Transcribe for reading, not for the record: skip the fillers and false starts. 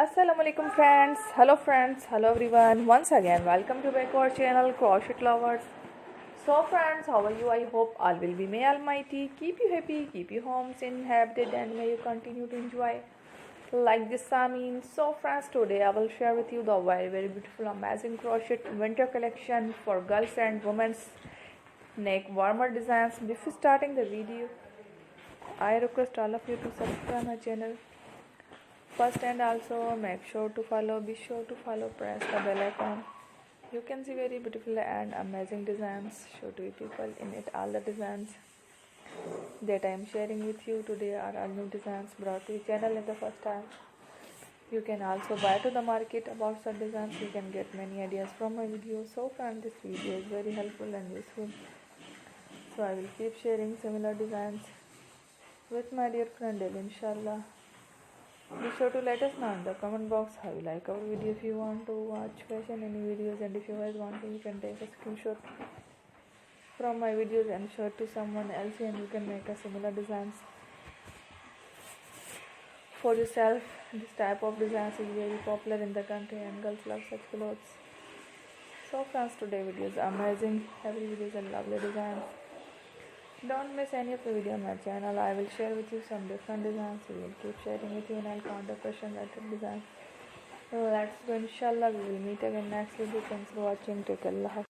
Assalamualaikum friends, hello everyone. Once again, welcome to back our channel Crochet Lovers. So friends, how are you? I hope all will be may Almighty keep you happy, keep you homes inhabited, and may you continue to enjoy like this Samin. So friends, today I will share with you the very beautiful amazing crochet winter collection for girls and women's neck warmer designs. Before starting the video, I request all of you to subscribe my channel first, and also be sure to follow, press the bell icon. You can see very beautiful and amazing designs. Show to you people in it. All the designs that I am sharing with you today are all new designs brought to the channel in the first time. You can also buy to the market about such designs. You can get many ideas from my video. So friends, this video is very helpful and useful, so I will keep sharing similar designs with my dear friend daily, inshallah. Be sure to let us know in the comment box how you like our video. If you want to watch fashion any videos, and if you guys want to, you can take a screenshot from my videos and show it to someone else, and you can make a similar designs for yourself. This type of designs is very popular in the country and girls love such clothes. So friends, today video is amazing. Every video is a lovely design. Don't miss any of the video on my channel. I will share with you some different designs. We will keep sharing with you, and I'll count the question related design. So let's go. Inshallah, we will meet again next video. Thanks for watching. Take Allah.